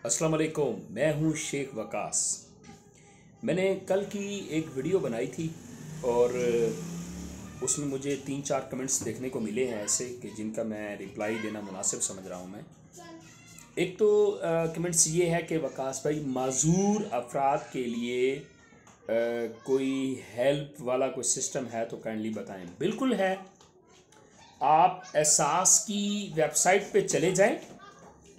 अस्सलाम वालेकुम, मैं हूँ शेख वकास। मैंने कल की एक वीडियो बनाई थी और उसमें मुझे 3-4 कमेंट्स देखने को मिले हैं ऐसे कि जिनका मैं रिप्लाई देना मुनासिब समझ रहा हूँ। मैं एक तो कमेंट्स ये है कि वकास भाई माजूर अफराद के लिए कोई हेल्प वाला कोई सिस्टम है तो काइंडली बताएं। बिल्कुल है। आप एहसास की वेबसाइट पे चले जाएं,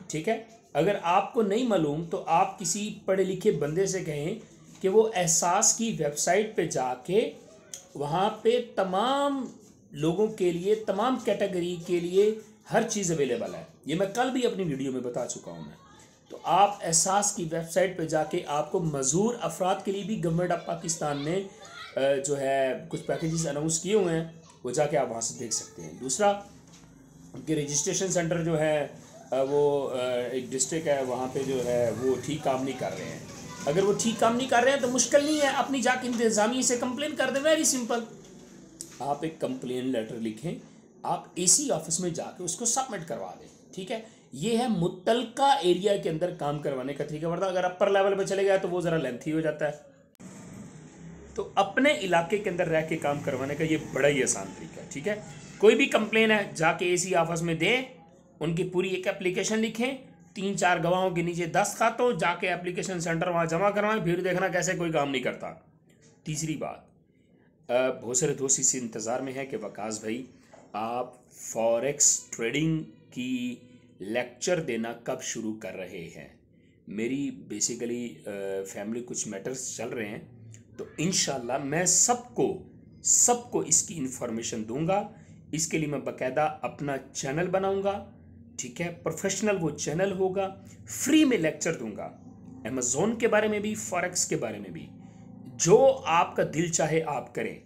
ठीक है। अगर आपको नहीं मालूम तो आप किसी पढ़े लिखे बंदे से कहें कि वो एहसास की वेबसाइट पे जाके वहाँ पे तमाम लोगों के लिए, तमाम कैटेगरी के लिए हर चीज़ अवेलेबल है। ये मैं कल भी अपनी वीडियो में बता चुका हूँ। मैं तो आप एहसास की वेबसाइट पे जाके आपको मजूर अफराद के लिए भी गवर्नमेंट ऑफ पाकिस्तान ने जो है कुछ पैकेजेस अनाउंस किए हुए हैं, वो जाके आप वहाँ से देख सकते हैं। दूसरा, उनके रजिस्ट्रेशन सेंटर जो है वो एक डिस्ट्रिक्ट है, वहाँ पे जो है वो ठीक काम नहीं कर रहे हैं। अगर वो ठीक काम नहीं कर रहे हैं तो मुश्किल नहीं है, अपनी जाके इंतज़ामिया से कंप्लेन कर दें। Very simple. आप एक कंप्लेन लेटर लिखें, आप एसी ऑफिस में जाके उसको सबमिट करवा दें, ठीक है। ये है मुत्तलका एरिया के अंदर काम करवाने का तरीका। वरना अगर अपर लेवल पे चले गया तो वो ज़रा लेंथी हो जाता है। तो अपने इलाके के अंदर रह के काम करवाने का ये बड़ा ही आसान तरीका है, ठीक है। कोई भी कंप्लेन है जाके एसी ऑफिस में दें, उनकी पूरी एक एप्लीकेशन लिखें, 3-4 गवाहों के नीचे दस्तखत हो, जाके एप्लीकेशन सेंटर वहाँ जमा करवाएं, फिर देखना कैसे कोई काम नहीं करता। तीसरी बात, बहुत सारे दोस्त इस इंतज़ार में है कि वकास भाई आप फॉरेक्स ट्रेडिंग की लेक्चर देना कब शुरू कर रहे हैं। मेरी बेसिकली फैमिली कुछ मैटर्स चल रहे हैं, तो इंशाल्लाह मैं सबको इसकी इन्फॉर्मेशन दूंगा। इसके लिए मैं बाकायदा अपना चैनल बनाऊंगा, ठीक है। प्रोफेशनल वो चैनल होगा, फ्री में लेक्चर दूंगा, अमेज़ॉन के बारे में भी, फॉरेक्स के बारे में भी। जो आपका दिल चाहे आप करें।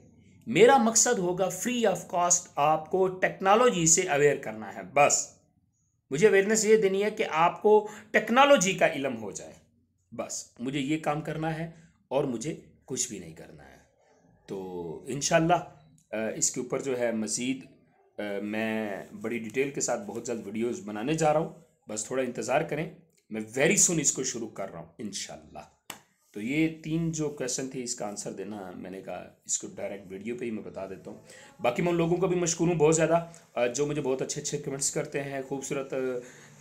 मेरा मकसद होगा फ्री ऑफ कॉस्ट आपको टेक्नोलॉजी से अवेयर करना है। बस मुझे अवेयरनेस ये देनी है कि आपको टेक्नोलॉजी का इल्म हो जाए। बस मुझे ये काम करना है और मुझे कुछ भी नहीं करना है। तो इंशाल्लाह इसके ऊपर जो है मज़ीद मैं बड़ी डिटेल के साथ बहुत जल्द वीडियोस बनाने जा रहा हूँ। बस थोड़ा इंतज़ार करें, मैं वेरी सुन इसको शुरू कर रहा हूँ इंशाल्लाह। तो ये 3 जो क्वेश्चन थे इसका आंसर देना, मैंने कहा इसको डायरेक्ट वीडियो पे ही मैं बता देता हूँ। बाकी मैं उन लोगों को भी मशकूर हूँ बहुत ज़्यादा जो मुझे बहुत अच्छे अच्छे कमेंट्स करते हैं, खूबसूरत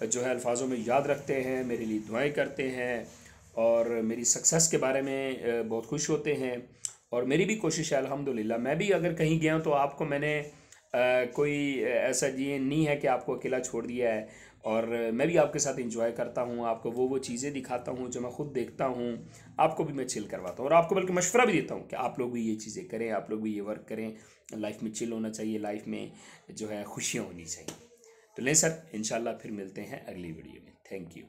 जो है अल्फाजों में याद रखते हैं, मेरे लिए दुआएं करते हैं और मेरी सक्सेस के बारे में बहुत खुश होते हैं। और मेरी भी कोशिश है अल्हम्दुलिल्लाह, मैं भी अगर कहीं गया हूँ तो आपको मैंने कोई ऐसा ये नहीं है कि आपको अकेला छोड़ दिया है। और मैं भी आपके साथ एंजॉय करता हूँ, आपको वो चीज़ें दिखाता हूँ जो मैं खुद देखता हूँ, आपको भी मैं चिल करवाता हूँ और आपको बल्कि मशवरा भी देता हूँ कि आप लोग भी ये चीज़ें करें, आप लोग भी ये वर्क करें। लाइफ में चिल होना चाहिए, लाइफ में जो है खुशियाँ होनी चाहिए। तो लें सर, इंशाल्लाह फिर मिलते हैं अगली वीडियो में। Thank you.